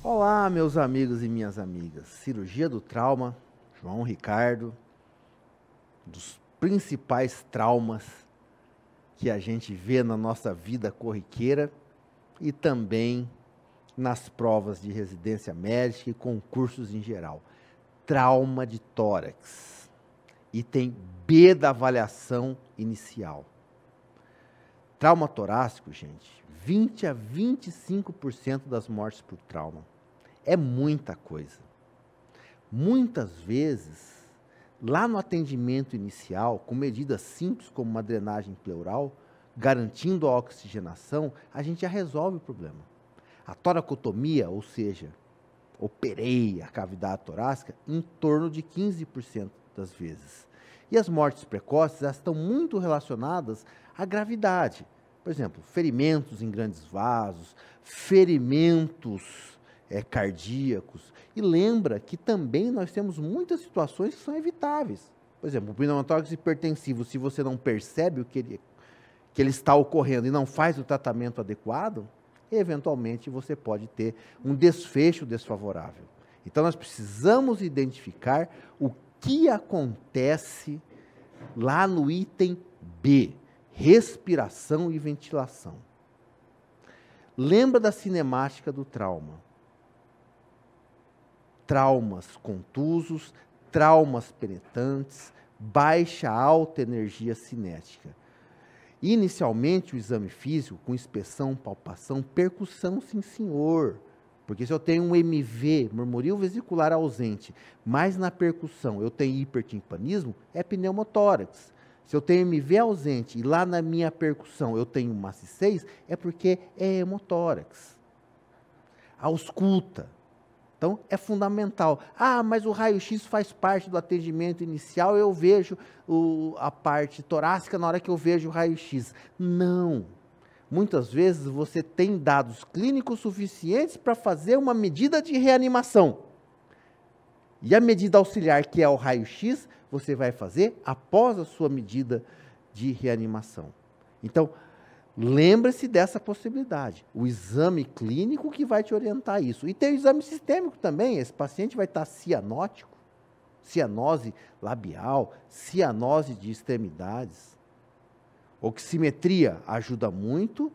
Olá, meus amigos e minhas amigas. Cirurgia do trauma, João Ricardo, dos principais traumas que a gente vê na nossa vida corriqueira e também nas provas de residência médica e concursos em geral. Trauma de tórax. Item B da avaliação inicial. Trauma torácico, gente, 20 a 25% das mortes por trauma. É muita coisa. Muitas vezes, lá no atendimento inicial, com medidas simples como uma drenagem pleural, garantindo a oxigenação, a gente já resolve o problema. A toracotomia, ou seja, operei a cavidade torácica, em torno de 15% das vezes. E as mortes precoces, elas estão muito relacionadas à gravidade. Por exemplo, ferimentos em grandes vasos, ferimentos cardíacos. E lembra que também nós temos muitas situações que são evitáveis. Por exemplo, o pneumotórax hipertensivo, se você não percebe o que ele está ocorrendo e não faz o tratamento adequado, eventualmente você pode ter um desfecho desfavorável. Então nós precisamos identificar o que acontece lá no item B, respiração e ventilação. Lembra da cinemática do trauma. Traumas contusos, traumas penetrantes, baixa alta energia cinética. Inicialmente, o exame físico, com inspeção, palpação, percussão, sim senhor. Porque se eu tenho um MV, murmúrio vesicular ausente, mas na percussão eu tenho hipertimpanismo, é pneumotórax. Se eu tenho MV ausente e lá na minha percussão eu tenho MACE 6, é porque é hemotórax. Ausculta. Então, é fundamental. Ah, mas o raio-x faz parte do atendimento inicial, eu vejo a parte torácica na hora que eu vejo o raio-x. Não. Muitas vezes você tem dados clínicos suficientes para fazer uma medida de reanimação. E a medida auxiliar, que é o raio-x, você vai fazer após a sua medida de reanimação. Então, lembre-se dessa possibilidade. O exame clínico que vai te orientar isso. E tem o exame sistêmico também. Esse paciente vai estar cianótico, cianose labial, cianose de extremidades. Oximetria ajuda muito,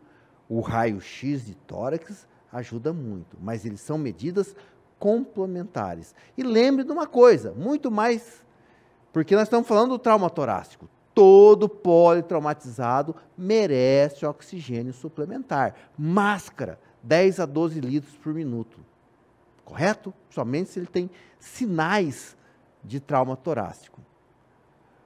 o raio-x de tórax ajuda muito, mas eles são medidas complementares. E lembre de uma coisa, muito mais, porque nós estamos falando do trauma torácico. Todo politraumatizado merece oxigênio suplementar. Máscara, 10 a 12 litros por minuto. Correto? Somente se ele tem sinais de trauma torácico.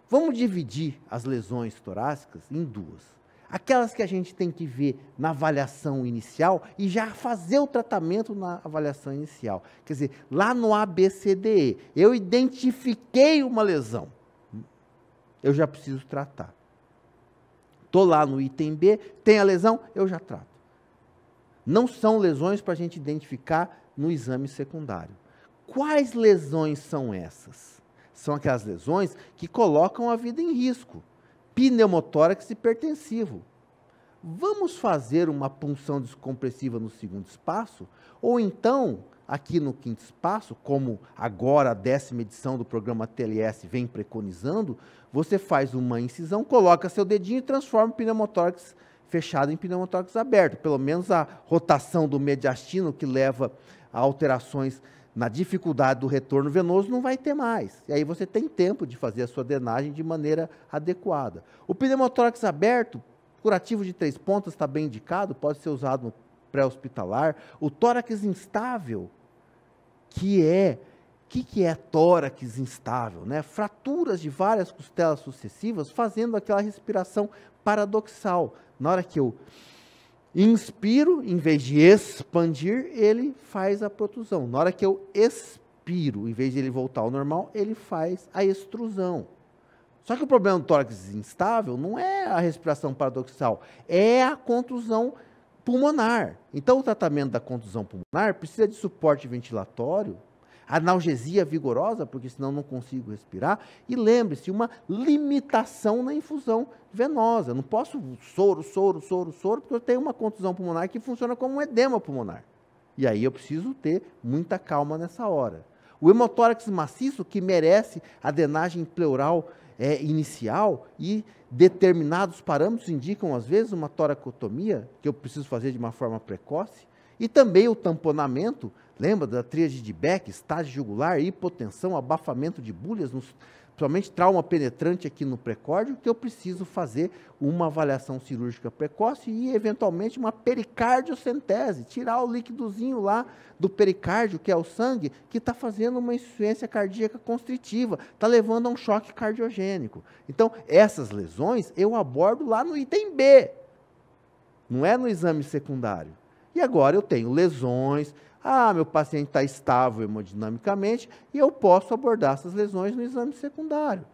Vamos dividir as lesões torácicas em duas. Aquelas que a gente tem que ver na avaliação inicial e já fazer o tratamento na avaliação inicial. Quer dizer, lá no ABCDE, eu identifiquei uma lesão. Eu já preciso tratar. Estou lá no item B, tem a lesão, eu já trato. Não são lesões para a gente identificar no exame secundário. Quais lesões são essas? São aquelas lesões que colocam a vida em risco. Pneumotórax hipertensivo. Vamos fazer uma punção descompressiva no segundo espaço? Ou então, aqui no quinto espaço, como agora a 10ª edição do programa TLS vem preconizando, você faz uma incisão, coloca seu dedinho e transforma o pneumotórax fechado em pneumotórax aberto. Pelo menos a rotação do mediastino, que leva a alterações na dificuldade do retorno venoso, não vai ter mais. E aí você tem tempo de fazer a sua drenagem de maneira adequada. O pneumotórax aberto, curativo de 3 pontas, está bem indicado, pode ser usado no pré-hospitalar. O tórax instável, o que é tórax instável? Né? Fraturas de várias costelas sucessivas, fazendo aquela respiração paradoxal. Na hora que eu inspiro, em vez de expandir, ele faz a protusão. Na hora que eu expiro, em vez de ele voltar ao normal, ele faz a extrusão. Só que o problema do tórax instável não é a respiração paradoxal, é a contusão pulmonar. Então, o tratamento da contusão pulmonar precisa de suporte ventilatório, analgesia vigorosa, porque senão não consigo respirar, e lembre-se, uma limitação na infusão venosa. Eu não posso soro, porque eu tenho uma contusão pulmonar que funciona como um edema pulmonar. E aí eu preciso ter muita calma nessa hora. O hemotórax maciço, que merece a drenagem pleural inicial, e determinados parâmetros indicam, às vezes, uma toracotomia, que eu preciso fazer de uma forma precoce, e também o tamponamento, lembra da tríade de Beck, estágio jugular, hipotensão, abafamento de bulhas, principalmente trauma penetrante aqui no precórdio, que eu preciso fazer uma avaliação cirúrgica precoce e, eventualmente, uma pericardiocentese, tirar o líquidozinho lá do pericárdio, que é o sangue, que está fazendo uma insuficiência cardíaca constritiva, está levando a um choque cardiogênico. Então, essas lesões eu abordo lá no item B, não é no exame secundário. E agora eu tenho lesões, meu paciente está estável hemodinamicamente e eu posso abordar essas lesões no exame secundário.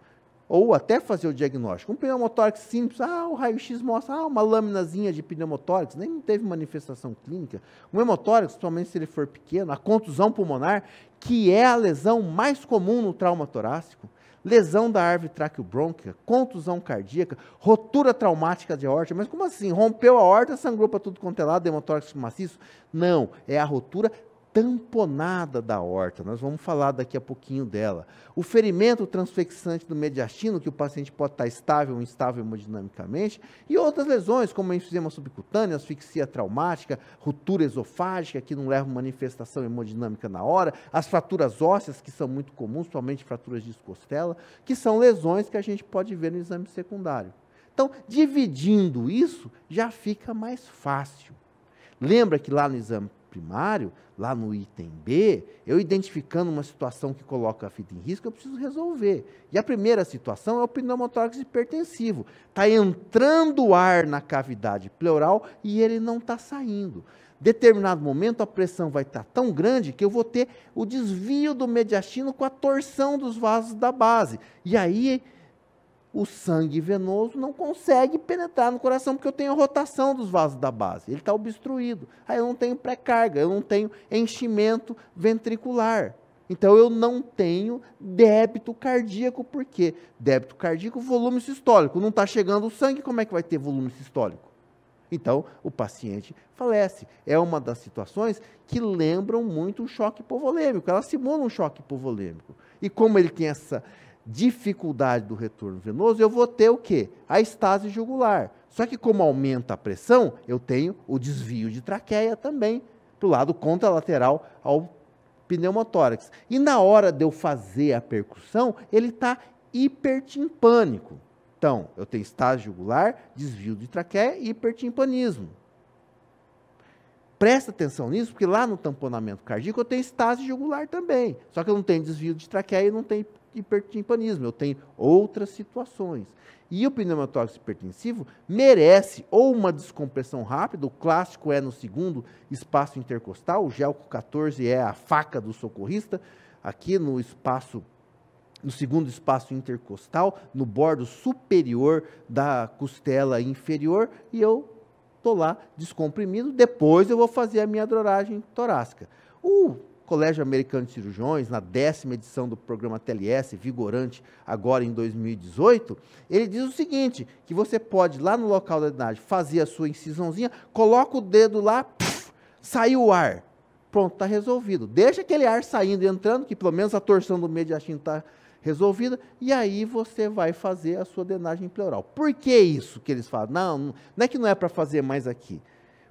Ou até fazer o diagnóstico. Um pneumotórax simples, o raio-x mostra uma laminazinha de pneumotórax, nem teve manifestação clínica. Um hemotórax, principalmente se ele for pequeno, a contusão pulmonar, que é a lesão mais comum no trauma torácico, lesão da árvore traqueobrônquica, contusão cardíaca, rotura traumática de aorta. Mas como assim? Rompeu a aorta, sangrou para tudo quanto é lado, hemotórax maciço? Não, é a rotura tamponada da aorta. Nós vamos falar daqui a pouquinho dela. O ferimento transfixante do mediastino, que o paciente pode estar estável ou instável hemodinamicamente, e outras lesões, como a enfisema subcutânea, asfixia traumática, ruptura esofágica, que não leva manifestação hemodinâmica na hora, as fraturas ósseas, que são muito comuns, principalmente fraturas de costela, que são lesões que a gente pode ver no exame secundário. Então, dividindo isso, já fica mais fácil. Lembra que lá no exame primário, lá no item B, eu identificando uma situação que coloca a vida em risco, eu preciso resolver. E a primeira situação é o pneumotórax hipertensivo. Está entrando ar na cavidade pleural e ele não está saindo. Determinado momento, a pressão vai estar tão grande que eu vou ter o desvio do mediastino com a torção dos vasos da base. E aí, o sangue venoso não consegue penetrar no coração, porque eu tenho a rotação dos vasos da base. Ele está obstruído. Aí eu não tenho pré-carga, eu não tenho enchimento ventricular. Então, eu não tenho débito cardíaco. Por quê? Débito cardíaco, volume sistólico. Não está chegando o sangue, como é que vai ter volume sistólico? Então, o paciente falece. É uma das situações que lembram muito um choque hipovolêmico. Ela simula um choque hipovolêmico. E como ele tem essa dificuldade do retorno venoso, eu vou ter o quê? A estase jugular. Só que como aumenta a pressão, eu tenho o desvio de traqueia também, para o lado contralateral ao pneumotórax. E na hora de eu fazer a percussão, ele está hipertimpânico. Então, eu tenho estase jugular, desvio de traqueia e hipertimpanismo. Presta atenção nisso, porque lá no tamponamento cardíaco eu tenho estase jugular também. Só que eu não tenho desvio de traqueia e não tenho hipertimpanismo, eu tenho outras situações. E o pneumotórax hipertensivo merece ou uma descompressão rápida, o clássico é no segundo espaço intercostal, o Gelco 14 é a faca do socorrista, aqui no segundo espaço intercostal, no bordo superior da costela inferior, e eu estou lá descomprimido, depois eu vou fazer a minha droragem torácica. O Colégio Americano de Cirurgiões, na 10ª edição do programa TLS, vigorante agora em 2018, ele diz o seguinte, que você pode, lá no local da drenagem, fazer a sua incisãozinha, coloca o dedo lá, saiu o ar. Pronto, está resolvido. Deixa aquele ar saindo e entrando, que pelo menos a torção do mediastino está resolvida, e aí você vai fazer a sua drenagem pleural. Por que isso que eles falam? Não é que não é para fazer mais aqui.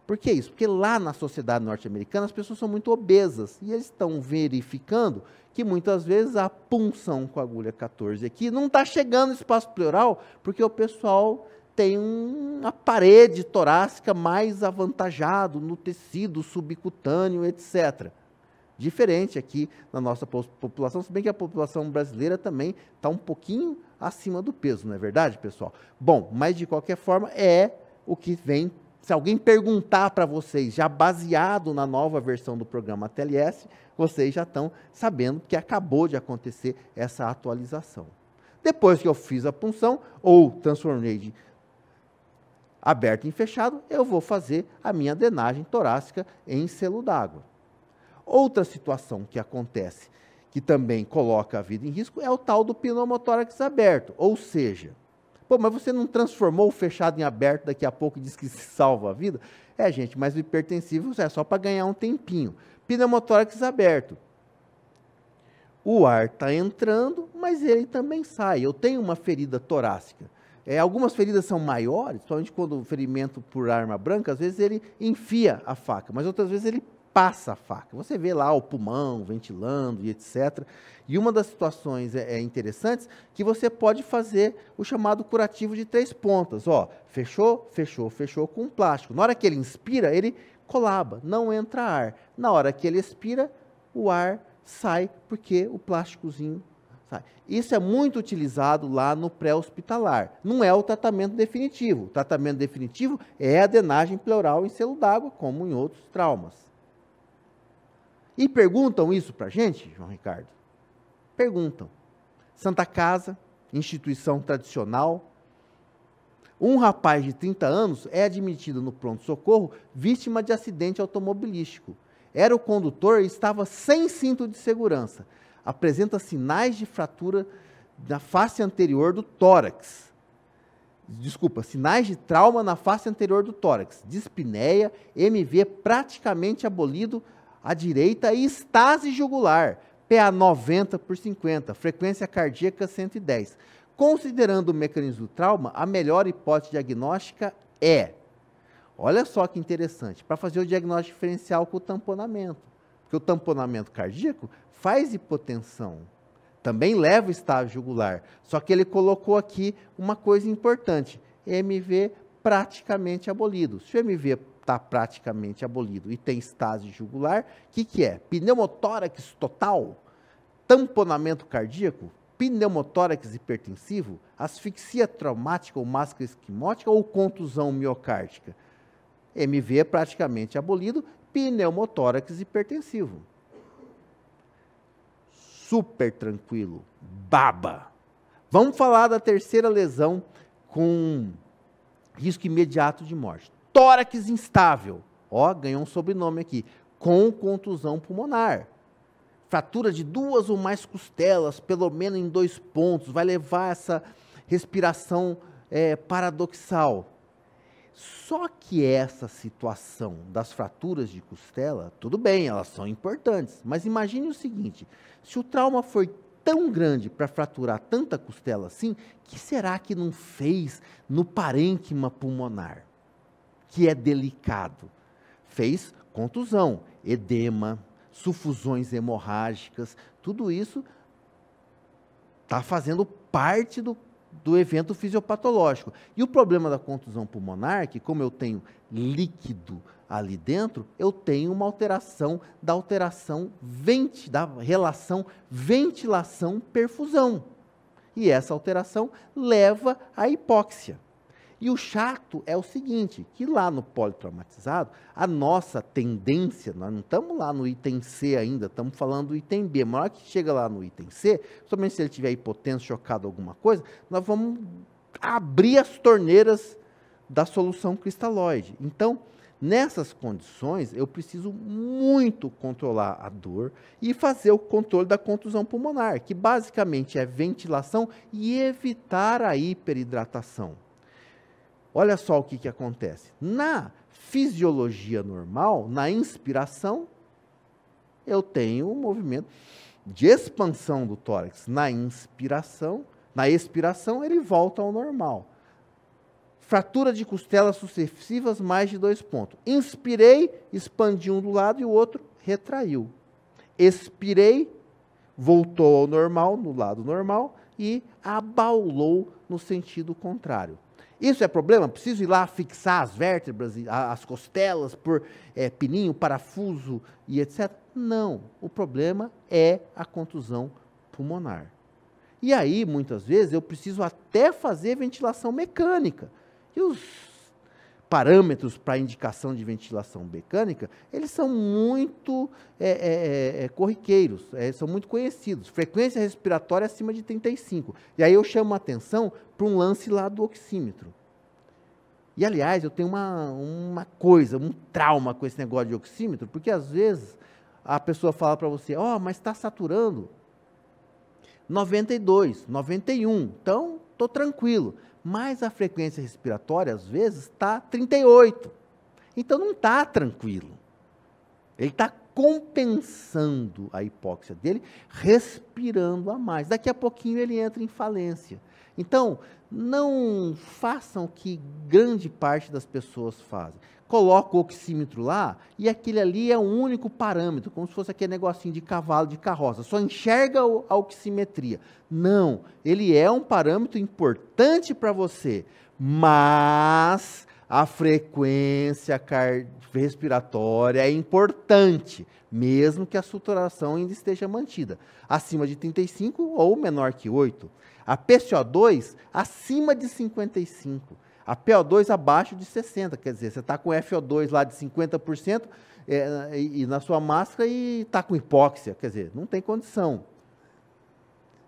Por que isso? Porque lá na sociedade norte-americana as pessoas são muito obesas e eles estão verificando que muitas vezes a punção com a agulha 14 aqui não está chegando no espaço pleural porque o pessoal tem uma parede torácica mais avantajado no tecido subcutâneo, etc. Diferente aqui na nossa população, se bem que a população brasileira também está um pouquinho acima do peso, não é verdade, pessoal? Bom, mas de qualquer forma é o que vem. Se alguém perguntar para vocês, já baseado na nova versão do programa TLS, vocês já estão sabendo que acabou de acontecer essa atualização. Depois que eu fiz a punção, ou transformei de aberto em fechado, eu vou fazer a minha drenagem torácica em selo d'água. Outra situação que acontece, que também coloca a vida em risco, é o tal do pneumotórax aberto, ou seja, mas você não transformou o fechado em aberto daqui a pouco e diz que se salva a vida? É, gente, mas o hipertensivo é só para ganhar um tempinho. Pneumotórax aberto. O ar está entrando, mas ele também sai. Eu tenho uma ferida torácica. Algumas feridas são maiores, principalmente quando o ferimento por arma branca, às vezes ele enfia a faca, mas outras vezes ele passa a faca. Você vê lá o pulmão ventilando e etc. E uma das situações interessantes que você pode fazer o chamado curativo de 3 pontas. Ó, fechou, fechou, fechou com um plástico. Na hora que ele inspira, ele colaba, não entra ar. Na hora que ele expira, o ar sai porque o plásticozinho sai. Isso é muito utilizado lá no pré-hospitalar. Não é o tratamento definitivo. O tratamento definitivo é a drenagem pleural em selo d'água, como em outros traumas. E perguntam isso para a gente, João Ricardo? Perguntam. Santa Casa, instituição tradicional. Um rapaz de 30 anos é admitido no pronto-socorro vítima de acidente automobilístico. Era o condutor e estava sem cinto de segurança. Apresenta sinais de fratura na face anterior do tórax. Desculpa, sinais de trauma na face anterior do tórax. Dispneia, MV praticamente abolido à direita e estase jugular. PA 90/50, frequência cardíaca 110. Considerando o mecanismo do trauma, a melhor hipótese diagnóstica é... Olha só que interessante, para fazer o diagnóstico diferencial com o tamponamento. Porque o tamponamento cardíaco faz hipotensão, também leva o estágio jugular. Só que ele colocou aqui uma coisa importante, MV praticamente abolido. Se o MV está praticamente abolido e tem estágio jugular, o que é? Pneumotórax total, tamponamento cardíaco, pneumotórax hipertensivo, asfixia traumática ou máscara esquimótica ou contusão miocárdica. MV é praticamente abolido, pneumotórax hipertensivo. Super tranquilo, baba. Vamos falar da terceira lesão com risco imediato de morte. Tórax instável, ó, ganhou um sobrenome aqui, com contusão pulmonar. Fratura de 2 ou mais costelas, pelo menos em 2 pontos, vai levar essa respiração paradoxal. Só que essa situação das fraturas de costela, tudo bem, elas são importantes, mas imagine o seguinte, se o trauma foi tão grande para fraturar tanta costela assim, que será que não fez no parênquima pulmonar, que é delicado? Fez contusão, edema, sufusões hemorrágicas, tudo isso está fazendo parte do evento fisiopatológico. E o problema da contusão pulmonar, que como eu tenho líquido ali dentro, eu tenho uma alteração da relação ventilação-perfusão. E essa alteração leva à hipóxia. E o chato é o seguinte, que lá no politraumatizado, a nossa tendência, nós não estamos lá no item C ainda, estamos falando do item B, mas na hora que chega lá no item C, somente se ele tiver hipotenso, chocado, alguma coisa, nós vamos abrir as torneiras da solução cristalóide. Então, nessas condições, eu preciso muito controlar a dor e fazer o controle da contusão pulmonar, que basicamente é ventilação e evitar a hiperidratação. Olha só o que acontece. Na fisiologia normal, na inspiração, eu tenho um movimento de expansão do tórax. Na expiração, ele volta ao normal. Fratura de costelas sucessivas, mais de 2 pontos. Inspirei, expandi um do lado e o outro retraiu. Expirei, voltou ao normal, no lado normal, e abaulou no sentido contrário. Isso é problema? Preciso ir lá fixar as vértebras, as costelas por pininho, parafuso e etc? Não. O problema é a contusão pulmonar. E aí, muitas vezes, eu preciso até fazer ventilação mecânica. E os parâmetros para indicação de ventilação mecânica, eles são muito corriqueiros, são muito conhecidos. Frequência respiratória acima de 35. E aí eu chamo a atenção para um lance lá do oxímetro. E, aliás, eu tenho uma coisa, um trauma com esse negócio de oxímetro, porque, às vezes, a pessoa fala para você, mas está saturando 92, 91, então estou tranquilo. Mas a frequência respiratória, às vezes, está 38. Então não está tranquilo. Ele está compensando a hipóxia dele, respirando a mais. Daqui a pouquinho ele entra em falência. Então, não façam o que grande parte das pessoas fazem. Coloca o oxímetro lá e aquele ali é o único parâmetro, como se fosse aquele negocinho de cavalo de carroça, só enxerga a oximetria. Não, ele é um parâmetro importante para você, mas a frequência respiratória é importante, mesmo que a saturação ainda esteja mantida, acima de 35 ou menor que 8. A PCO2 acima de 55. A PO2 abaixo de 60, quer dizer, você está com FO2 lá de 50% e na sua máscara e está com hipóxia, quer dizer, não tem condição.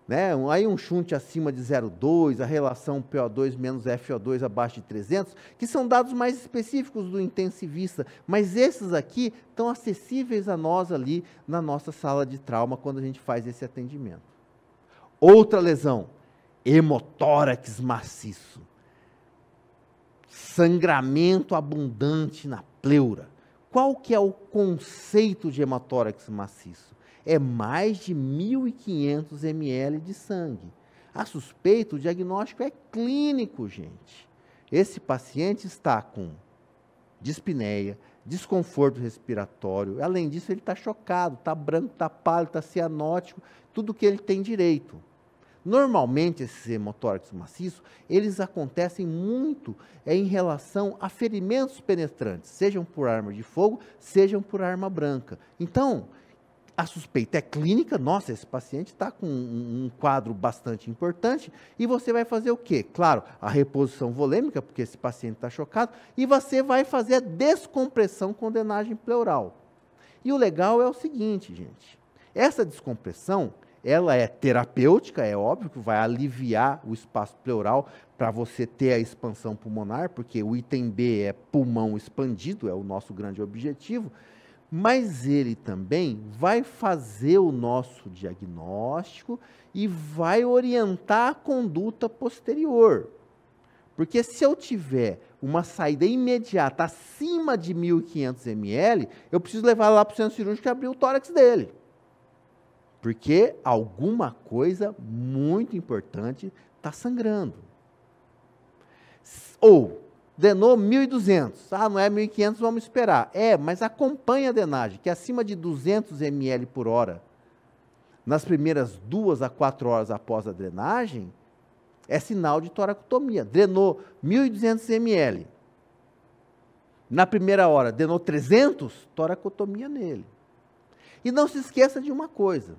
Né? Aí um shunt acima de 0,2, a relação PO2 menos FO2 abaixo de 300, que são dados mais específicos do intensivista, mas esses aqui estão acessíveis a nós ali na nossa sala de trauma quando a gente faz esse atendimento. Outra lesão, hemotórax maciço. Sangramento abundante na pleura. Qual que é o conceito de hemotórax maciço? É mais de 1.500 ml de sangue. A suspeita, o diagnóstico é clínico, gente. Esse paciente está com dispneia, desconforto respiratório. Além disso, ele está chocado, está branco, está pálido, está cianótico, tudo que ele tem direito. Normalmente, esses hemotórax maciços, eles acontecem muito em relação a ferimentos penetrantes, sejam por arma de fogo, sejam por arma branca. Então, a suspeita é clínica, nossa, esse paciente está com um quadro bastante importante, e você vai fazer o quê? Claro, a reposição volêmica, porque esse paciente está chocado, e você vai fazer a descompressão com drenagem pleural. E o legal é o seguinte, gente, essa descompressão, ela é terapêutica, é óbvio que vai aliviar o espaço pleural para você ter a expansão pulmonar, porque o item B é pulmão expandido, é o nosso grande objetivo, mas ele também vai fazer o nosso diagnóstico e vai orientar a conduta posterior. Porque se eu tiver uma saída imediata acima de 1.500 ml, eu preciso levar lá para o centro cirúrgico e abrir o tórax dele. Porque alguma coisa muito importante está sangrando. Ou, drenou 1.200. Ah, não é 1.500, vamos esperar. É, mas acompanha a drenagem, que acima de 200 ml por hora, nas primeiras 2 a 4 horas após a drenagem, é sinal de toracotomia. Drenou 1.200 ml. Na primeira hora, drenou 300, toracotomia nele. E não se esqueça de uma coisa.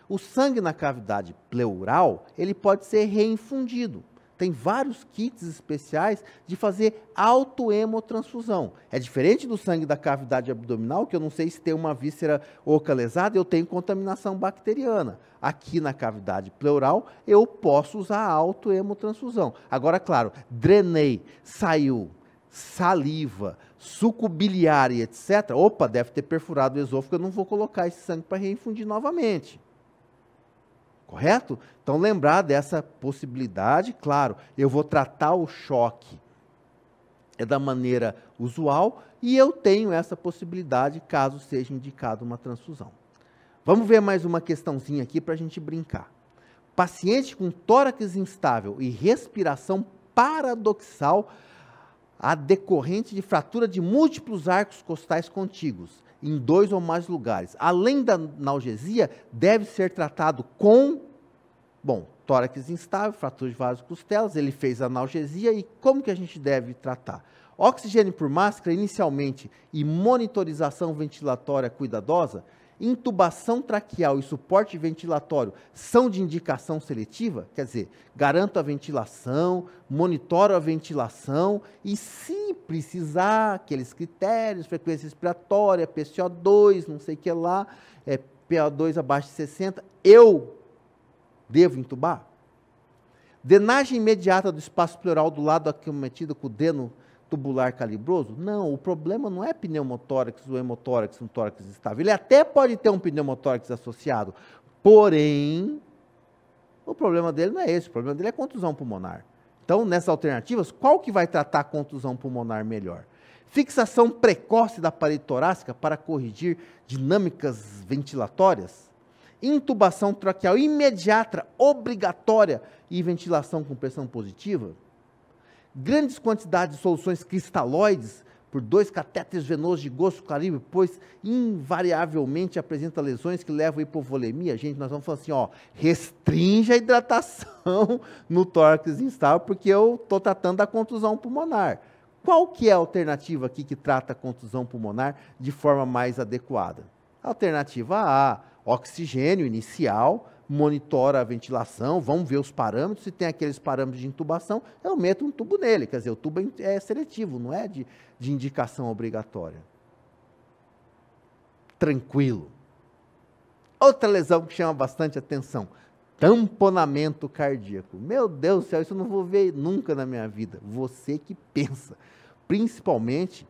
O sangue na cavidade pleural, ele pode ser reinfundido. Tem vários kits especiais de fazer autohemotransfusão. É diferente do sangue da cavidade abdominal, que eu não sei se tem uma víscera oca lesada, eu tenho contaminação bacteriana. Aqui na cavidade pleural, eu posso usar a autohemotransfusão. Agora, claro, drenei, saiu saliva, suco biliar e etc. Opa, deve ter perfurado o esôfago, eu não vou colocar esse sangue para reinfundir novamente. Correto? Então, lembrar dessa possibilidade, claro, eu vou tratar o choque da maneira usual e eu tenho essa possibilidade caso seja indicada uma transfusão. Vamos ver mais uma questãozinha aqui para a gente brincar. Paciente com tórax instável e respiração paradoxal a decorrente de fratura de múltiplos arcos costais contíguos em 2 ou mais lugares. Além da analgesia, deve ser tratado com, tórax instável, fratura de vasos costelas, ele fez analgesia e como que a gente deve tratar? Oxigênio por máscara inicialmente e monitorização ventilatória cuidadosa, intubação traqueal e suporte ventilatório são de indicação seletiva, quer dizer, garanto a ventilação, monitoro a ventilação e se precisar, aqueles critérios, frequência respiratória, PCO2, não sei o que lá, PO2 abaixo de 60, eu devo intubar? Drenagem imediata do espaço pleural do lado acometido com o dreno tubular calibroso? Não, o problema não é pneumotórax ou hemotórax no tórax estável. Ele até pode ter um pneumotórax associado, porém, o problema dele não é esse, o problema dele é contusão pulmonar. Então, nessas alternativas, qual que vai tratar a contusão pulmonar melhor? Fixação precoce da parede torácica para corrigir dinâmicas ventilatórias. Intubação traqueal imediata, obrigatória e ventilação com pressão positiva. Grandes quantidades de soluções cristalóides por 2 catéteres venosos de gosto calibre, pois invariavelmente apresenta lesões que levam a hipovolemia. Gente, nós vamos falar assim, ó, restringe a hidratação no tórax instável, porque eu estou tratando da contusão pulmonar. Qual que é a alternativa aqui que trata a contusão pulmonar de forma mais adequada? Alternativa A, oxigênio inicial, monitora a ventilação, vamos ver os parâmetros, se tem aqueles parâmetros de intubação, eu meto um tubo nele, quer dizer, o tubo é seletivo, não é de indicação obrigatória. Tranquilo. Outra lesão que chama bastante atenção, tamponamento cardíaco. Meu Deus do céu, isso eu não vou ver nunca na minha vida. Você que pensa, principalmente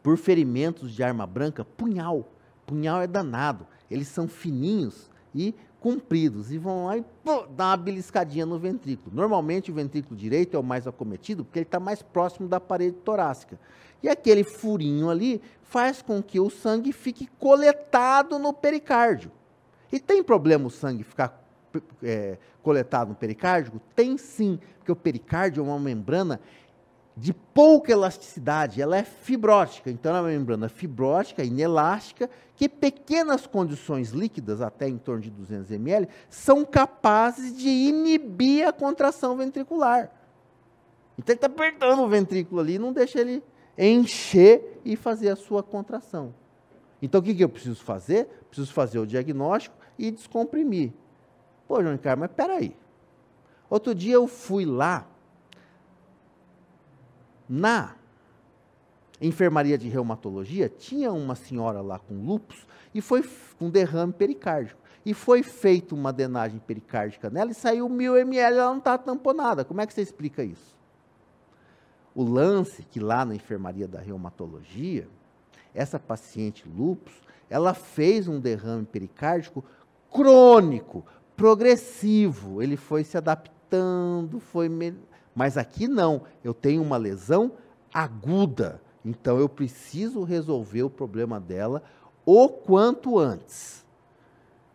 por ferimentos de arma branca, punhal. Punhal é danado, eles são fininhos e compridos, e vão lá e dá uma beliscadinha no ventrículo. Normalmente o ventrículo direito é o mais acometido, porque ele está mais próximo da parede torácica. E aquele furinho ali faz com que o sangue fique coletado no pericárdio. E tem problema o sangue ficar coletado no pericárdio? Tem sim, porque o pericárdio é uma membrana de pouca elasticidade, ela é fibrótica, então é uma membrana fibrótica, inelástica, que pequenas condições líquidas, até em torno de 200 ml, são capazes de inibir a contração ventricular. Então ele está apertando o ventrículo ali, não deixa ele encher e fazer a sua contração. Então o que eu preciso fazer? Preciso fazer o diagnóstico e descomprimir. Pô, João Ricardo, mas peraí. Outro dia eu fui lá, na enfermaria de reumatologia, tinha uma senhora lá com lúpus e foi com derrame pericárdico. E foi feita uma drenagem pericárdica nela e saiu 1000 ml, ela não está tamponada. Como é que você explica isso? O lance que lá na enfermaria da reumatologia, essa paciente lúpus, ela fez um derrame pericárdico crônico, progressivo. Ele foi se adaptando, mas aqui não, eu tenho uma lesão aguda, então eu preciso resolver o problema dela o quanto antes.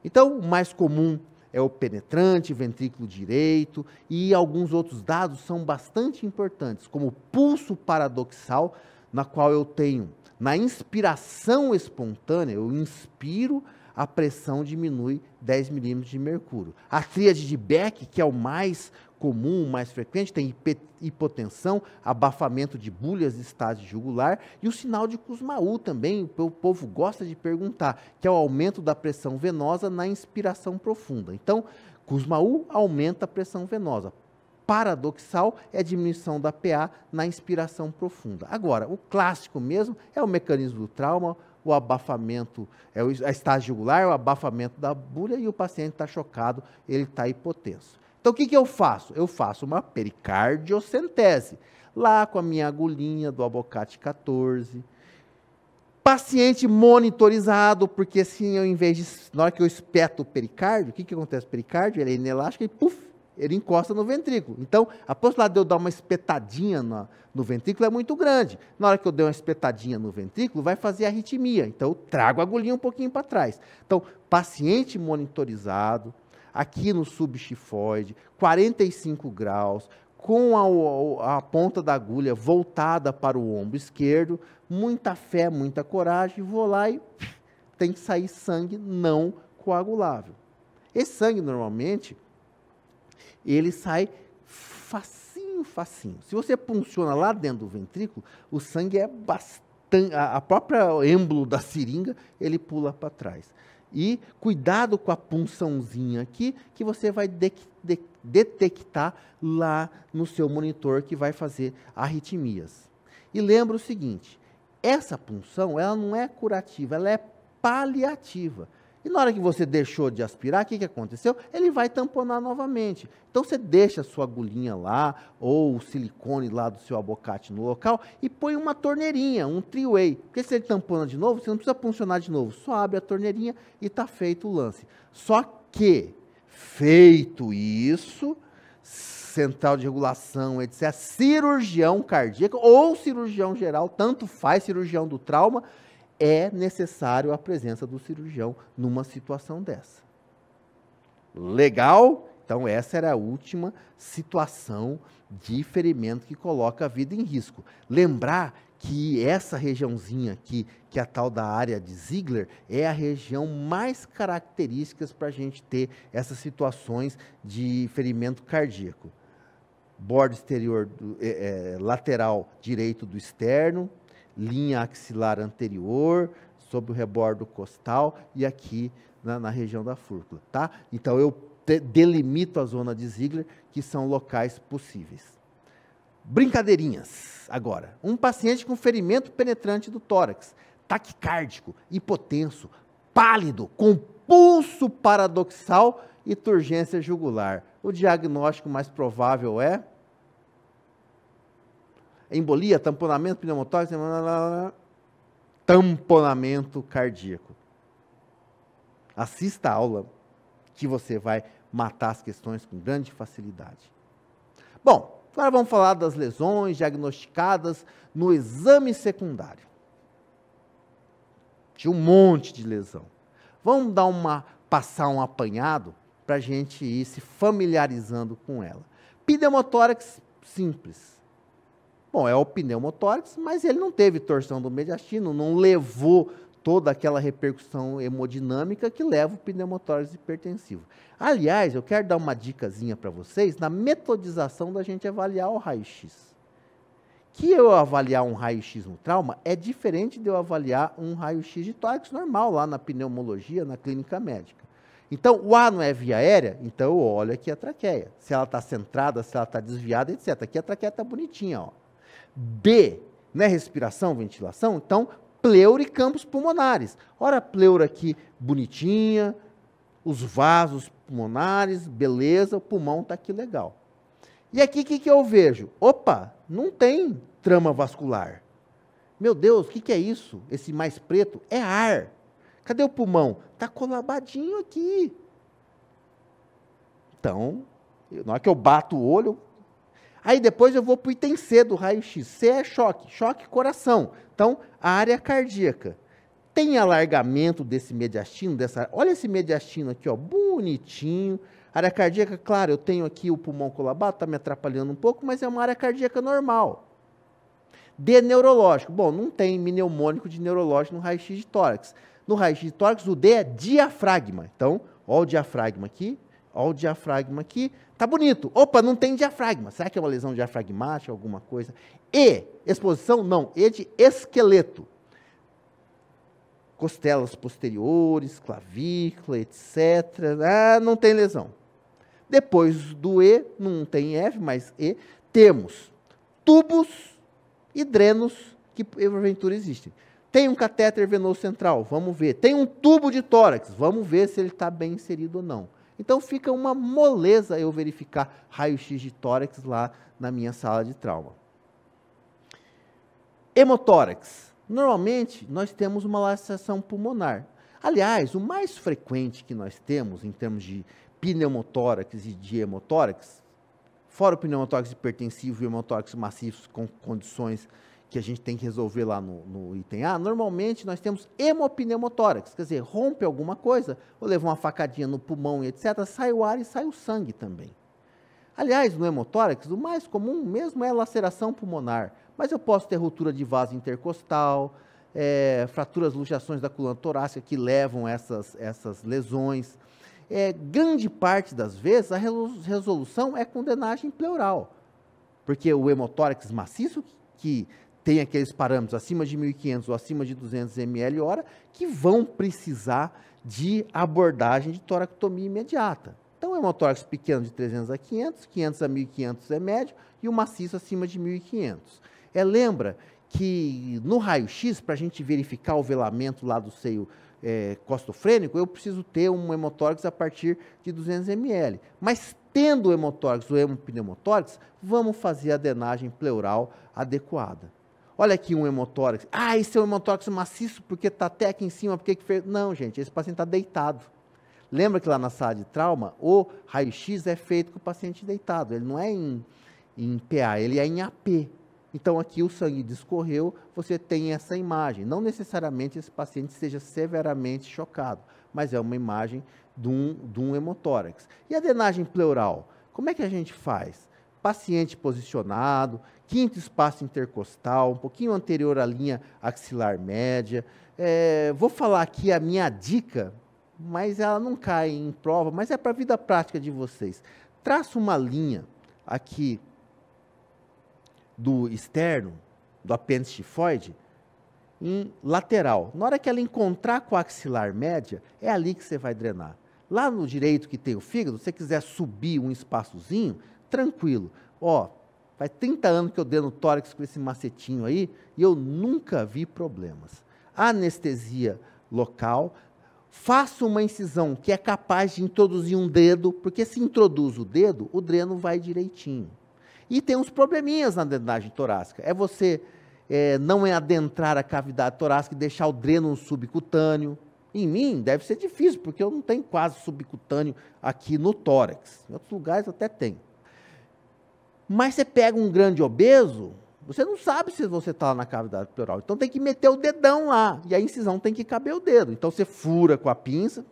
Então, o mais comum é o penetrante, ventrículo direito, e alguns outros dados são bastante importantes, como o pulso paradoxal, na qual eu tenho, na inspiração espontânea, eu inspiro, a pressão diminui 10 milímetros de mercúrio. A tríade de Beck, que é o mais comum, o mais frequente, tem hipotensão, abafamento de bulhas de estágio jugular, e o sinal de Kussmaul também, o povo gosta de perguntar, que é o aumento da pressão venosa na inspiração profunda. Então, Kussmaul aumenta a pressão venosa. Paradoxal é a diminuição da PA na inspiração profunda. Agora, o clássico mesmo é o mecanismo do trauma, o abafamento, a estágio jugular, o abafamento da bulha, e o paciente está chocado, ele está hipotenso. Então, o que eu faço? Eu faço uma pericardiocentese, lá com a minha agulhinha do Abocate 14. Paciente monitorizado, porque assim, eu, na hora que eu espeto o pericárdio, o que acontece? O pericárdio, ele é inelástico e, puf, ele encosta no ventrículo. Então, a possibilidade de eu dar uma espetadinha no ventrículo é muito grande. Na hora que eu der uma espetadinha no ventrículo, vai fazer arritmia. Então, eu trago a agulhinha um pouquinho para trás. Então, paciente monitorizado, aqui no subxifoide, 45 graus, com a ponta da agulha voltada para o ombro esquerdo, muita fé, muita coragem, vou lá e tem que sair sangue não coagulável. Esse sangue, normalmente, ele sai facinho, facinho. Se você punciona lá dentro do ventrículo, o sangue é bastante, a própria êmbolo da seringa, ele pula para trás. E cuidado com a punçãozinha aqui, que você vai detectar lá no seu monitor, que vai fazer arritmias. E lembra o seguinte, essa punção, ela não é curativa, ela é paliativa. E na hora que você deixou de aspirar, o que aconteceu? Ele vai tamponar novamente. Então, você deixa a sua agulhinha lá, ou o silicone lá do seu abocate no local, e põe uma torneirinha, um three-way. Porque se ele tampona de novo, você não precisa puncionar de novo. Só abre a torneirinha e está feito o lance. Só que, feito isso, central de regulação, etc., cirurgião cardíaco ou cirurgião geral, tanto faz, cirurgião do trauma, é necessário a presença do cirurgião numa situação dessa. Legal? Então, essa era a última situação de ferimento que coloca a vida em risco. Lembrar que essa regiãozinha aqui, que é a tal da área de Ziegler, é a região mais característica para a gente ter essas situações de ferimento cardíaco. Bordo exterior, lateral direito do externo, linha axilar anterior, sobre o rebordo costal e aqui na região da fúrcula, tá? Então, eu delimito a zona de Ziegler, que são locais possíveis. Brincadeirinhas, agora. Um paciente com ferimento penetrante do tórax, taquicárdico, hipotenso, pálido, com pulso paradoxal e turgência jugular. O diagnóstico mais provável é embolia, tamponamento pneumotórax, tamponamento cardíaco. Assista a aula que você vai matar as questões com grande facilidade. Bom, agora vamos falar das lesões diagnosticadas no exame secundário. Tinha um monte de lesão. Vamos passar um apanhado para a gente ir se familiarizando com ela. Pneumotórax simples. Bom, é o pneumotórax, mas ele não teve torção do mediastino, não levou toda aquela repercussão hemodinâmica que leva o pneumotórax hipertensivo. Aliás, eu quero dar uma dicasinha para vocês na metodização da gente avaliar o raio-x. Que eu avaliar um raio-x no trauma é diferente de eu avaliar um raio-x de tórax normal, lá na pneumologia, na clínica médica. Então, o A não é via aérea, então eu olho aqui a traqueia. Se ela está centrada, se ela está desviada, etc. Aqui a traqueia está bonitinha, ó. B, não é respiração, ventilação? Então, pleura e campos pulmonares. Ora, a pleura aqui bonitinha, os vasos pulmonares, beleza, o pulmão está aqui legal. E aqui, o que eu vejo? Opa, não tem trama vascular. Meu Deus, o que é isso? Esse mais preto é ar. Cadê o pulmão? Está colabadinho aqui. Então, na hora que eu bato o olho, aí depois eu vou para o item C do raio-x. C é choque, choque coração. Então, a área cardíaca. Tem alargamento desse mediastino, olha esse mediastino aqui, ó, bonitinho. Área cardíaca, claro, eu tenho aqui o pulmão colabado, está me atrapalhando um pouco, mas é uma área cardíaca normal. D, neurológico. Bom, não tem mnemônico de neurológico no raio-x de tórax. No raio-x de tórax, o D é diafragma. Então, ó o diafragma aqui, ó o diafragma aqui. Tá bonito. Opa, não tem diafragma. Será que é uma lesão diafragmática, alguma coisa? E, exposição? Não. E de esqueleto. Costelas posteriores, clavícula, etc. Ah, não tem lesão. Depois do E, não tem F, mas E, temos tubos e drenos que, porventura, existem. Tem um catéter venoso central, vamos ver. Tem um tubo de tórax, vamos ver se ele está bem inserido ou não. Então, fica uma moleza eu verificar raio-x de tórax lá na minha sala de trauma. Hemotórax. Normalmente, nós temos uma laceração pulmonar. Aliás, o mais frequente que nós temos em termos de pneumotórax e de hemotórax, fora o pneumotórax hipertensivo e o hemotórax maciço com condições que a gente tem que resolver lá no item A, normalmente nós temos hemopneumotórax, quer dizer, rompe alguma coisa, ou leva uma facadinha no pulmão e etc., sai o ar e sai o sangue também. Aliás, no hemotórax, o mais comum mesmo é a laceração pulmonar, mas eu posso ter ruptura de vaso intercostal, fraturas, luxações da coluna torácica que levam essas lesões. Grande parte das vezes, a resolução é com drenagem pleural, porque o hemotórax maciço, que tem aqueles parâmetros acima de 1.500 ou acima de 200 ml hora, que vão precisar de abordagem de toractomia imediata. Então, o hemotórax pequeno de 300 a 500, 500 a 1.500 é médio, e o maciço acima de 1.500. Lembra que no raio-x, para a gente verificar o velamento lá do seio costofrênico, eu preciso ter um hemotórax a partir de 200 ml. Mas tendo o hemotórax, o hemopneumotórax, vamos fazer a drenagem pleural adequada. Olha aqui um hemotórax. Ah, esse é um hemotórax maciço porque está até aqui em cima. Porque que fez? Não, gente, esse paciente está deitado. Lembra que lá na sala de trauma, o raio-x é feito com o paciente deitado, ele não é em PA, ele é em AP. Então, aqui o sangue discorreu, você tem essa imagem. Não necessariamente esse paciente seja severamente chocado, mas é uma imagem de um hemotórax. E a drenagem pleural? Como é que a gente faz? Paciente posicionado, quinto espaço intercostal, um pouquinho anterior à linha axilar média. Vou falar aqui a minha dica, mas ela não cai em prova, mas é para a vida prática de vocês. Traça uma linha aqui do externo, do apêndice tifoide, em lateral. Na hora que ela encontrar com a axilar média, é ali que você vai drenar. Lá no direito que tem o fígado, se você quiser subir um espaçozinho, tranquilo. Ó, faz 30 anos que eu dreno tórax com esse macetinho aí, e eu nunca vi problemas. Anestesia local, faça uma incisão que é capaz de introduzir um dedo, porque se introduz o dedo, o dreno vai direitinho. E tem uns probleminhas na drenagem torácica. É você não adentrar a cavidade torácica e deixar o dreno subcutâneo. Em mim, deve ser difícil, porque eu não tenho quase subcutâneo aqui no tórax. Em outros lugares até tem. Mas você pega um grande obeso, você não sabe se você está lá na cavidade pleural. Então tem que meter o dedão lá. E a incisão tem que caber o dedo. Então você fura com a pinça,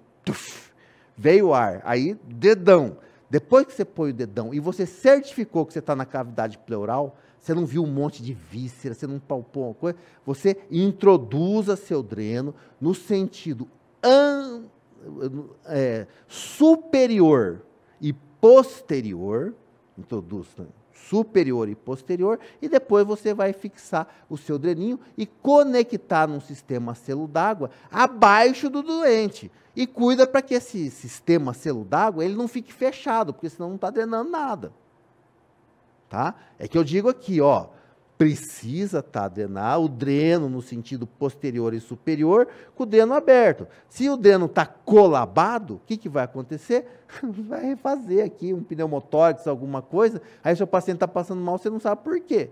veio o ar. Aí, dedão. Depois que você põe o dedão e você certificou que você está na cavidade pleural, você não viu um monte de víscera, você não palpou uma coisa, você introduza seu dreno no sentido superior e posterior, introduz, né? Superior e posterior, e depois você vai fixar o seu dreninho e conectar num sistema selo d'água abaixo do doente. E cuida para que esse sistema selo d'água ele não fique fechado, porque senão não está drenando nada. Tá? É que eu digo aqui, ó, precisa drenar o dreno no sentido posterior e superior com o dreno aberto. Se o dreno está colabado, o que vai acontecer? Vai refazer aqui um pneumotórax, alguma coisa, aí seu paciente está passando mal, você não sabe por quê.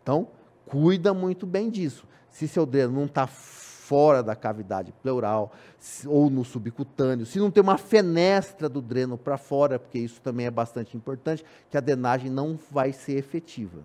Então, cuida muito bem disso. Se seu dreno não está fora da cavidade pleural ou no subcutâneo, se não tem uma fenestra do dreno para fora, porque isso também é bastante importante, que a drenagem não vai ser efetiva.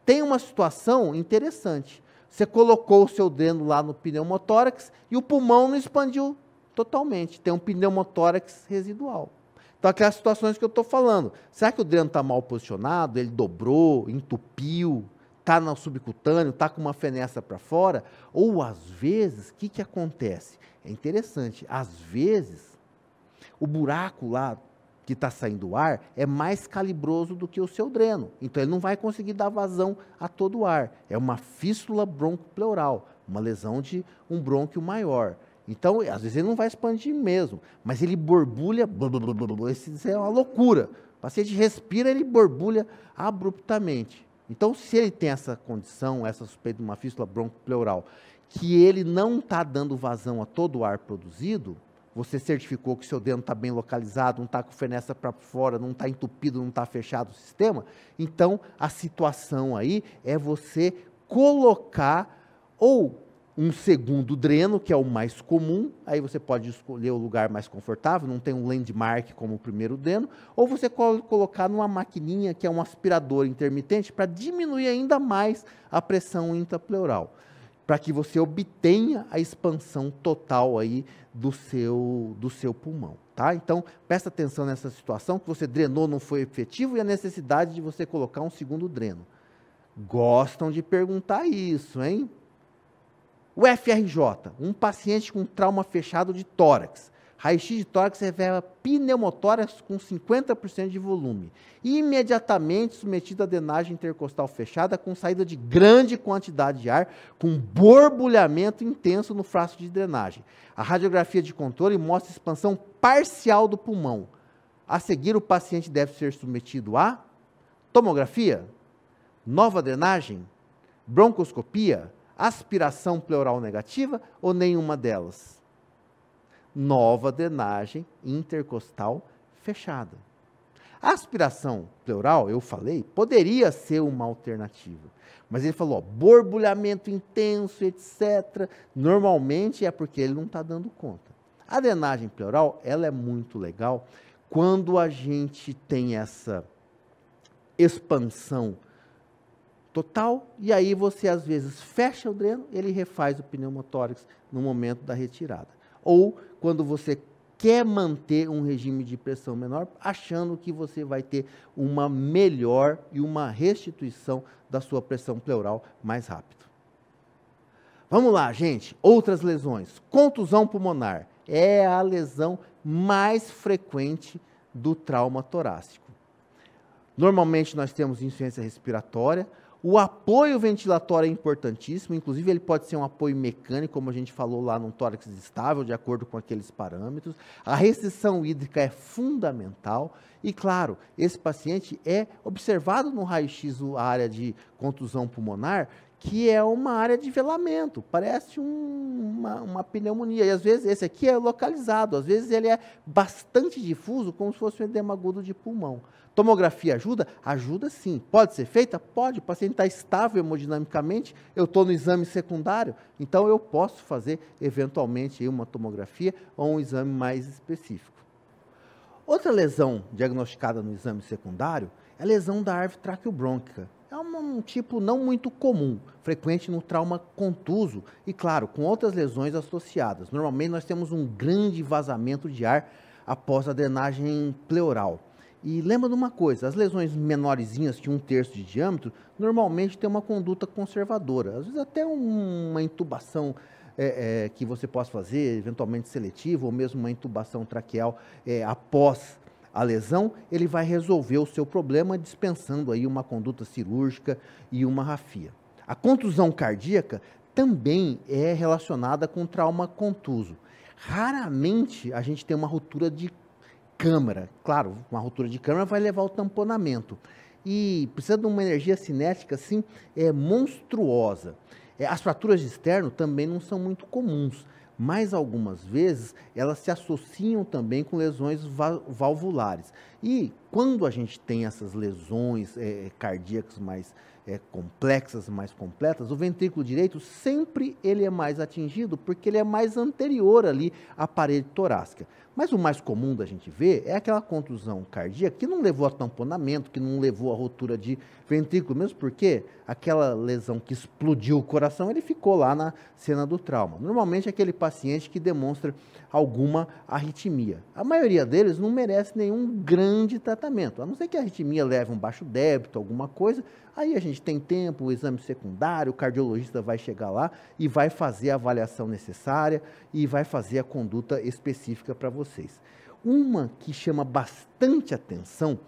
Tem uma situação interessante. Você colocou o seu dreno lá no pneumotórax e o pulmão não expandiu totalmente. Tem um pneumotórax residual. Então, aquelas situações que eu estou falando. Será que o dreno está mal posicionado? Ele dobrou, entupiu, está no subcutâneo, está com uma fenestra para fora? Ou, às vezes, o que acontece? É interessante. Às vezes, o buraco lá que está saindo o ar é mais calibroso do que o seu dreno. Então, ele não vai conseguir dar vazão a todo o ar. É uma fístula broncopleural, uma lesão de um brônquio maior. Então, às vezes, ele não vai expandir mesmo, mas ele borbulha, isso é uma loucura. O paciente respira, ele borbulha abruptamente. Então, se ele tem essa condição, essa suspeita de uma fístula broncopleural, que ele não está dando vazão a todo o ar produzido, você certificou que o seu dreno está bem localizado, não está com fenestra para fora, não está entupido, não está fechado o sistema, então a situação aí é você colocar ou um segundo dreno, que é o mais comum, aí você pode escolher o lugar mais confortável, não tem um landmark como o primeiro dreno, ou você colocar numa maquininha que é um aspirador intermitente para diminuir ainda mais a pressão intrapleural, para que você obtenha a expansão total aí do seu pulmão, tá? Então, presta atenção nessa situação, que você drenou, não foi efetivo, e a necessidade de você colocar um segundo dreno. Gostam de perguntar isso, hein? O FRJ, um paciente com trauma fechado de tórax. Raio-X de tórax revela pneumotórax com 50% de volume. Imediatamente submetido à drenagem intercostal fechada com saída de grande quantidade de ar, com borbulhamento intenso no frasco de drenagem. A radiografia de controle mostra expansão parcial do pulmão. A seguir, o paciente deve ser submetido a tomografia, nova drenagem, broncoscopia, aspiração pleural negativa ou nenhuma delas? Nova drenagem intercostal fechada. A aspiração pleural, eu falei, poderia ser uma alternativa. Mas ele falou, ó, borbulhamento intenso, etc. Normalmente é porque ele não está dando conta. A drenagem pleural, ela é muito legal quando a gente tem essa expansão total, e aí você às vezes fecha o dreno, ele refaz o pneumotórax no momento da retirada. Ou quando você quer manter um regime de pressão menor, achando que você vai ter uma melhor e uma restituição da sua pressão pleural mais rápido. Vamos lá, gente. Outras lesões. Contusão pulmonar é a lesão mais frequente do trauma torácico. Normalmente nós temos insuficiência respiratória. O apoio ventilatório é importantíssimo, inclusive ele pode ser um apoio mecânico, como a gente falou lá num tórax estável, de acordo com aqueles parâmetros. A restrição hídrica é fundamental e, claro, esse paciente é observado no raio-x a área de contusão pulmonar, que é uma área de velamento, parece uma pneumonia. E às vezes esse aqui é localizado, às vezes ele é bastante difuso, como se fosse um edema agudo de pulmão. Tomografia ajuda? Ajuda sim. Pode ser feita? Pode. O paciente está estável hemodinamicamente, eu estou no exame secundário, então eu posso fazer eventualmente uma tomografia ou um exame mais específico. Outra lesão diagnosticada no exame secundário é a lesão da árvore traqueobrônquica. É um tipo não muito comum, frequente no trauma contuso e, claro, com outras lesões associadas. Normalmente nós temos um grande vazamento de ar após a drenagem pleural. E lembra de uma coisa, as lesões menorzinhas de 1/3 de diâmetro, normalmente tem uma conduta conservadora. Às vezes até uma intubação que você possa fazer, eventualmente seletiva, ou mesmo uma intubação traqueal após a lesão, ele vai resolver o seu problema dispensando aí uma conduta cirúrgica e uma rafia. A contusão cardíaca também é relacionada com trauma contuso. Raramente a gente tem uma ruptura de câmara. Claro, uma ruptura de câmara vai levar ao tamponamento. E precisa de uma energia cinética assim, monstruosa. As fraturas de externo também não são muito comuns, mas algumas vezes elas se associam também com lesões valvulares. E quando a gente tem essas lesões cardíacas mais complexas, mais completas, o ventrículo direito sempre ele é mais atingido porque ele é mais anterior ali à parede torácica. Mas o mais comum da gente ver é aquela contusão cardíaca que não levou a tamponamento, que não levou a rotura de ventrículo, mesmo porque aquela lesão que explodiu o coração, ele ficou lá na cena do trauma. Normalmente é aquele paciente que demonstra alguma arritmia. A maioria deles não merece nenhum grande tratamento, a não ser que a arritmia leve um baixo débito, alguma coisa, aí a gente tem tempo, o exame secundário, o cardiologista vai chegar lá e vai fazer a avaliação necessária e vai fazer a conduta específica para vocês. Uma que chama bastante atenção,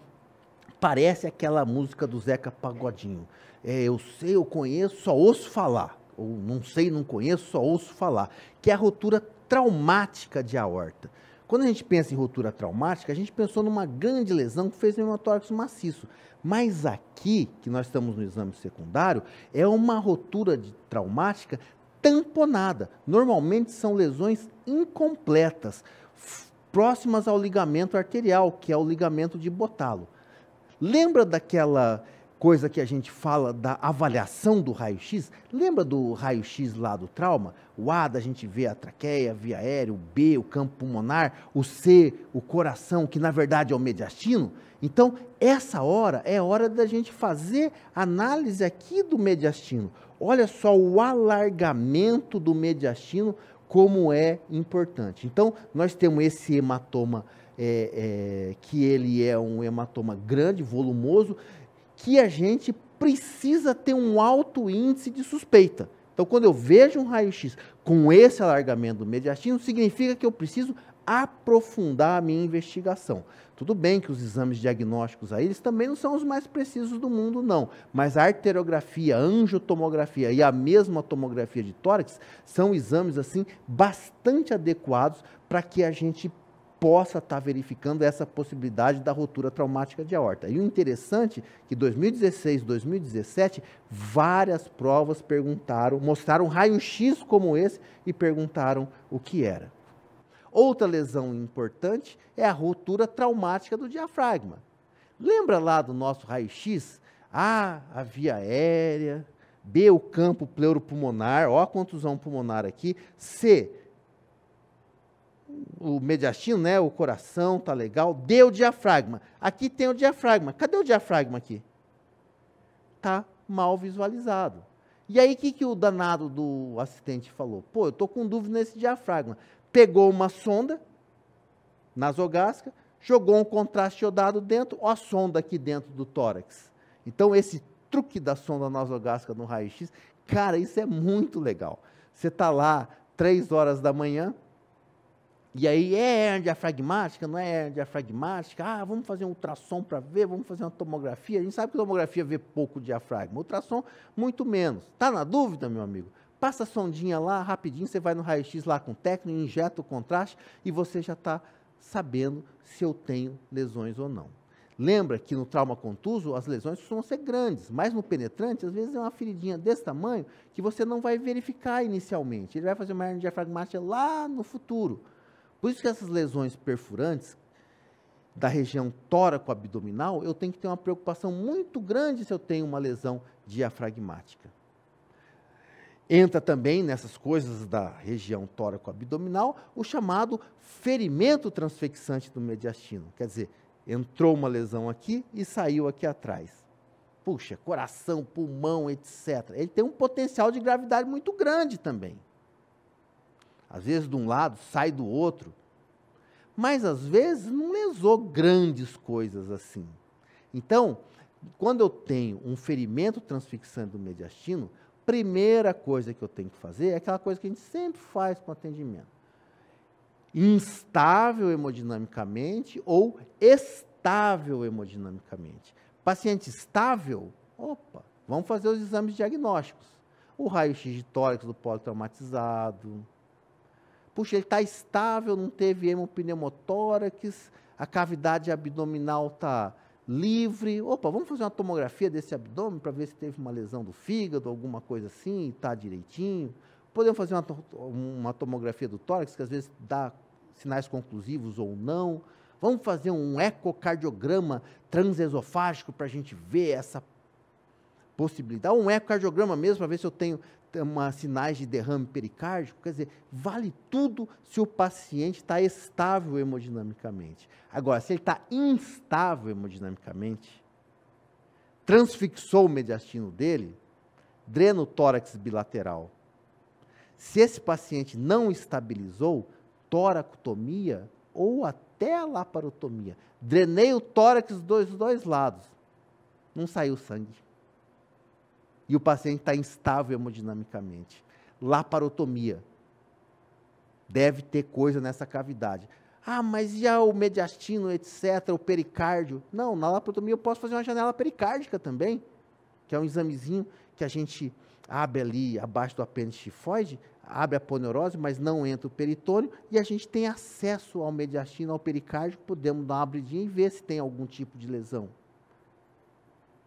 parece aquela música do Zeca Pagodinho. Eu sei, eu conheço, só ouço falar. Ou não sei, não conheço, só ouço falar. Que é a rotura traumática de aorta. Quando a gente pensa em rotura traumática, a gente pensou numa grande lesão que fez um hematórax maciço. Mas aqui, que nós estamos no exame secundário, é uma rotura traumática tamponada. Normalmente são lesões incompletas, próximas ao ligamento arterial, que é o ligamento de Botalo. Lembra daquela coisa que a gente fala da avaliação do raio-x? Lembra do raio-x lá do trauma? O A, da gente vê a traqueia, via aérea, o B, o campo pulmonar, o C, o coração, que na verdade é o mediastino. Então, essa hora é hora da gente fazer análise aqui do mediastino. Olha só o alargamento do mediastino, como é importante. Então, nós temos esse hematoma, que ele é um hematoma grande, volumoso, que a gente precisa ter um alto índice de suspeita. Então, quando eu vejo um raio-x com esse alargamento do mediastino, significa que eu preciso aprofundar a minha investigação. Tudo bem que os exames diagnósticos aí, eles também não são os mais precisos do mundo, não. Mas a arteriografia, a angiotomografia e a mesma tomografia de tórax são exames, assim, bastante adequados para que a gente possa estar verificando essa possibilidade da rotura traumática de aorta. E o interessante é que em 2016, 2017, várias provas mostraram raio-x como esse e perguntaram o que era. Outra lesão importante é a rotura traumática do diafragma. Lembra lá do nosso raio-x? A, a via aérea. B, o campo pleuropulmonar. Ó a contusão pulmonar aqui. C, o mediastino, né? O coração, tá legal. D, o diafragma. Aqui tem o diafragma. Cadê o diafragma aqui? Tá mal visualizado. E aí, o que o danado do assistente falou? Pô, eu tô com dúvida nesse diafragma. Pegou uma sonda nasogástrica, jogou um contraste iodado dentro, ó a sonda aqui dentro do tórax. Então, esse truque da sonda nasogástrica no raio-x, cara, isso é muito legal. Você está lá, 3 horas da manhã, e aí é hernia diafragmática, não é hernia diafragmática? Ah, vamos fazer um ultrassom para ver, vamos fazer uma tomografia. A gente sabe que a tomografia vê pouco diafragma, ultrassom muito menos. Está na dúvida, meu amigo? Passa a sondinha lá, rapidinho, você vai no raio-x lá com o técnico, injeta o contraste e você já está sabendo se eu tenho lesões ou não. Lembra que no trauma contuso as lesões costumam ser grandes, mas no penetrante, às vezes é uma feridinha desse tamanho que você não vai verificar inicialmente. Ele vai fazer uma hernia diafragmática lá no futuro. Por isso que essas lesões perfurantes da região tóraco-abdominal, eu tenho que ter uma preocupação muito grande se eu tenho uma lesão diafragmática. Entra também nessas coisas da região tóraco-abdominal o chamado ferimento transfixante do mediastino. Quer dizer, entrou uma lesão aqui e saiu aqui atrás. Puxa, coração, pulmão, etc. Ele tem um potencial de gravidade muito grande também. Às vezes de um lado, sai do outro. Mas às vezes não lesou grandes coisas assim. Então, quando eu tenho um ferimento transfixante do mediastino, primeira coisa que eu tenho que fazer é aquela coisa que a gente sempre faz com atendimento. Instável hemodinamicamente ou estável hemodinamicamente. Paciente estável, opa, vamos fazer os exames diagnósticos. O raio-x de tórax do politraumatizado. Puxa, ele está estável, não teve hemopneumotórax, a cavidade abdominal está livre. Opa, vamos fazer uma tomografia desse abdômen para ver se teve uma lesão do fígado, alguma coisa assim, está direitinho. Podemos fazer uma tomografia do tórax, que às vezes dá sinais conclusivos ou não. Vamos fazer um ecocardiograma transesofágico para a gente ver essa possibilidade. Um ecocardiograma mesmo, para ver se eu tenho sinais de derrame pericárdico. Quer dizer, vale tudo se o paciente está estável hemodinamicamente. Agora, se ele está instável hemodinamicamente, transfixou o mediastino dele, drena o tórax bilateral. Se esse paciente não estabilizou, toracotomia ou até a laparotomia. Drenei o tórax dos dois lados. Não saiu sangue. E o paciente está instável hemodinamicamente. Laparotomia. Deve ter coisa nessa cavidade. Ah, mas já o mediastino, etc., o pericárdio? Não, na laparotomia eu posso fazer uma janela pericárdica também, que é um examezinho que a gente abre ali abaixo do apêndice tifoide, abre a poneurose, mas não entra o peritônio, e a gente tem acesso ao mediastino, ao pericárdio, podemos dar uma abridinha e ver se tem algum tipo de lesão.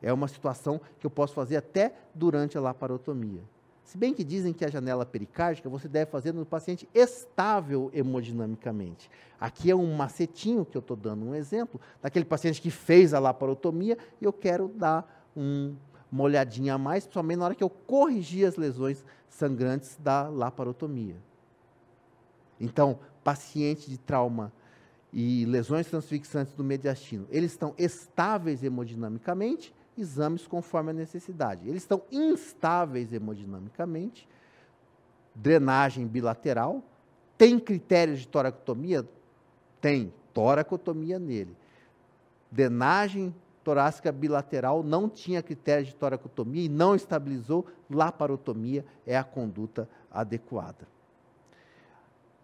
É uma situação que eu posso fazer até durante a laparotomia. Se bem que dizem que a janela pericárdica você deve fazer no paciente estável hemodinamicamente. Aqui é um macetinho, que eu estou dando um exemplo, daquele paciente que fez a laparotomia e eu quero dar uma olhadinha a mais, principalmente na hora que eu corrigir as lesões sangrantes da laparotomia. Então, paciente de trauma e lesões transfixantes do mediastino, eles estão estáveis hemodinamicamente, exames conforme a necessidade. Eles estão instáveis hemodinamicamente, drenagem bilateral, tem critérios de toracotomia? Tem, toracotomia nele. Drenagem torácica bilateral não tinha critério de toracotomia e não estabilizou, laparotomia é a conduta adequada.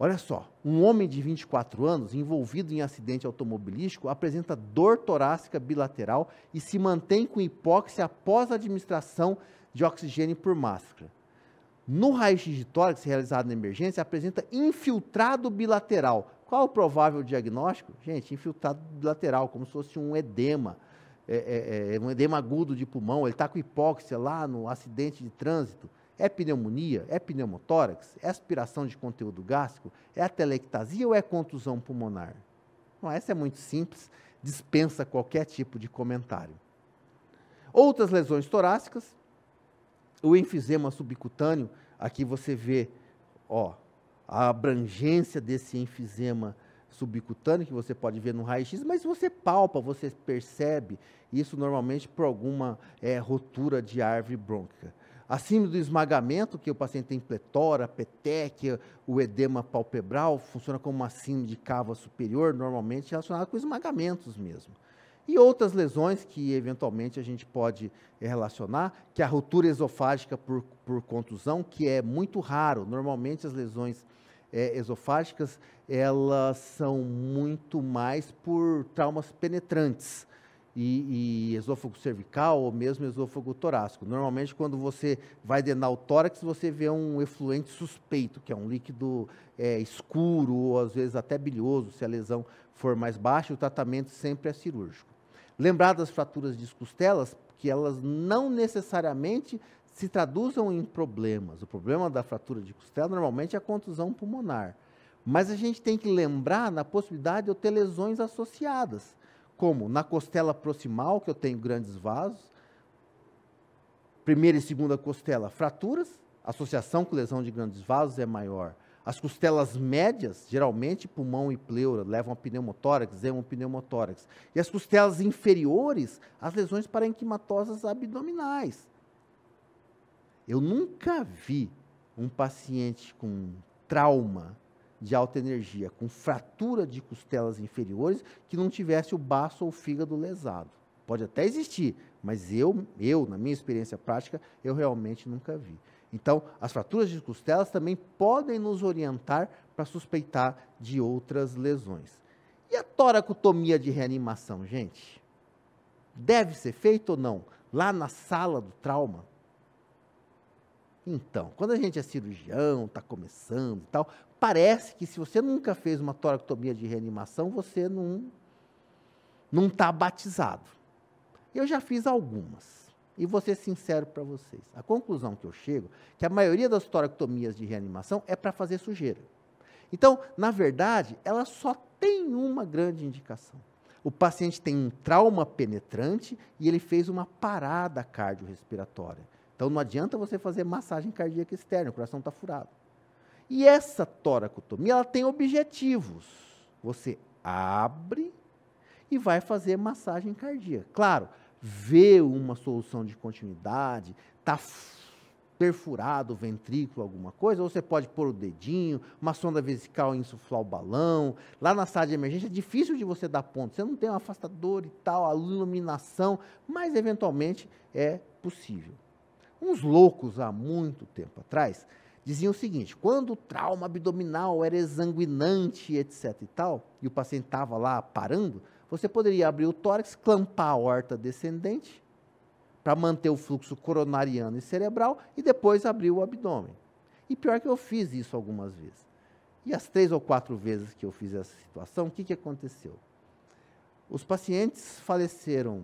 Olha só, um homem de 24 anos envolvido em acidente automobilístico apresenta dor torácica bilateral e se mantém com hipóxia após a administração de oxigênio por máscara. No raio-x de tórax realizado na emergência, apresenta infiltrado bilateral. Qual é o provável diagnóstico? Gente, infiltrado bilateral, como se fosse um edema, um edema agudo de pulmão, ele está com hipóxia lá no acidente de trânsito. É pneumonia? É pneumotórax? É aspiração de conteúdo gástrico? É atelectasia ou é contusão pulmonar? Bom, essa é muito simples, dispensa qualquer tipo de comentário. Outras lesões torácicas, o enfisema subcutâneo, aqui você vê, ó, a abrangência desse enfisema subcutâneo, que você pode ver no raio-x, mas você palpa, você percebe isso normalmente por alguma rotura de árvore brônquica. A síndrome do esmagamento, que o paciente tem pletora, petequia, o edema palpebral, funciona como uma síndrome de cava superior, normalmente relacionada com esmagamentos mesmo. E outras lesões que, eventualmente, a gente pode relacionar, que é a ruptura esofágica por contusão, que é muito raro. Normalmente, as lesões esofágicas, elas são muito mais por traumas penetrantes, e esôfago cervical ou mesmo esôfago torácico. Normalmente, quando você vai drenar o tórax, você vê um efluente suspeito, que é um líquido escuro, ou às vezes até bilioso, se a lesão for mais baixa, o tratamento sempre é cirúrgico. Lembrar das fraturas de costelas, que elas não necessariamente se traduzam em problemas. O problema da fratura de costela normalmente é a contusão pulmonar. Mas a gente tem que lembrar na possibilidade de eu ter lesões associadas, como na costela proximal, que eu tenho grandes vasos, primeira e segunda costela, fraturas, associação com lesão de grandes vasos é maior. As costelas médias, geralmente pulmão e pleura, levam a pneumotórax, hemopneumotórax. E as costelas inferiores, as lesões parenquimatosas abdominais. Eu nunca vi um paciente com trauma de alta energia, com fratura de costelas inferiores, que não tivesse o baço ou o fígado lesado. Pode até existir, mas eu, na minha experiência prática, eu realmente nunca vi. Então, as fraturas de costelas também podem nos orientar para suspeitar de outras lesões. E a toracotomia de reanimação, gente? Deve ser feita ou não? Lá na sala do trauma? Então, quando a gente é cirurgião, está começando e tal, parece que se você nunca fez uma toracotomia de reanimação, você não está batizado. Eu já fiz algumas. E vou ser sincero para vocês. A conclusão que eu chego é que a maioria das toracotomias de reanimação é para fazer sujeira. Então, na verdade, ela só tem uma grande indicação. O paciente tem um trauma penetrante e ele fez uma parada cardiorrespiratória. Então, não adianta você fazer massagem cardíaca externa, o coração está furado. E essa toracotomia, ela tem objetivos. Você abre e vai fazer massagem cardíaca. Claro, vê uma solução de continuidade, está perfurado o ventrículo, alguma coisa, ou você pode pôr o dedinho, uma sonda vesical e insuflar o balão. Lá na sala de emergência é difícil de você dar ponto, você não tem um afastador e tal, a iluminação, mas eventualmente é possível. Uns loucos, há muito tempo atrás, diziam o seguinte: quando o trauma abdominal era exsanguinante, etc. e tal, e o paciente estava lá parando, você poderia abrir o tórax, clampar a aorta descendente, para manter o fluxo coronariano e cerebral, e depois abrir o abdômen. E pior que eu fiz isso algumas vezes. E as 3 ou 4 vezes que eu fiz essa situação, o que aconteceu? Os pacientes faleceram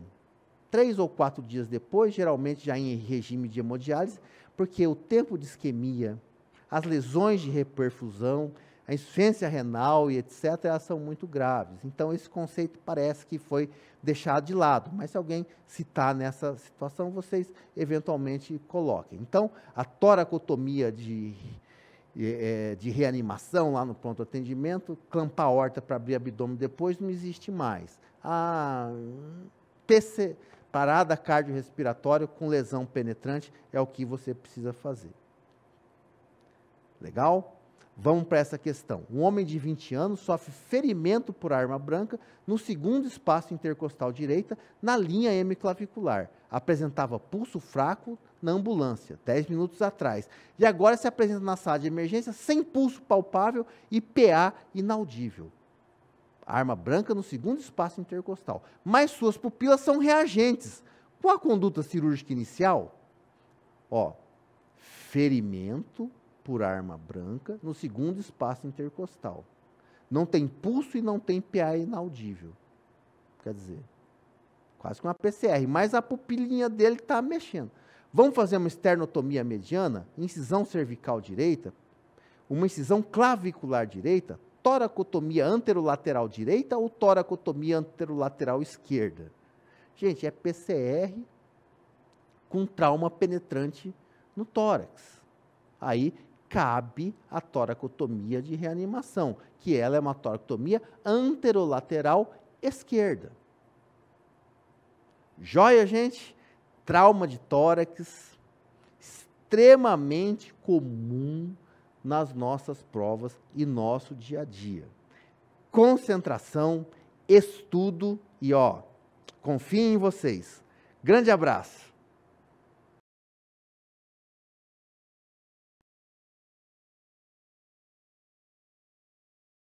3 ou 4 dias depois, geralmente já em regime de hemodiálise, porque o tempo de isquemia, as lesões de reperfusão, a insuficiência renal e etc., elas são muito graves. Então, esse conceito parece que foi deixado de lado. Mas se alguém citar nessa situação, vocês eventualmente coloquem. Então, a toracotomia de reanimação lá no pronto atendimento, clampar a aorta para abrir abdômen depois, não existe mais. A parada cardiorrespiratória com lesão penetrante é o que você precisa fazer. Legal? Vamos para essa questão. Um homem de 20 anos sofre ferimento por arma branca no segundo espaço intercostal direita, na linha hemiclavicular. Apresentava pulso fraco na ambulância, 10 minutos atrás. E agora se apresenta na sala de emergência sem pulso palpável e PA inaudível. Arma branca no segundo espaço intercostal. Mas suas pupilas são reagentes. Qual a conduta cirúrgica inicial? Ferimento por arma branca no segundo espaço intercostal. Não tem pulso e não tem PA inaudível. Quer dizer, quase que uma PCR, mas a pupilinha dele está mexendo. Vamos fazer uma esternotomia mediana, incisão cervical direita, uma incisão clavicular direita, toracotomia anterolateral direita ou toracotomia anterolateral esquerda? Gente, é PCR com trauma penetrante no tórax. Aí cabe a toracotomia de reanimação, que ela é uma toracotomia anterolateral esquerda. Joia, gente? Trauma de tórax, extremamente comum nas nossas provas e nosso dia a dia. Concentração, estudo e, confiem em vocês. Grande abraço.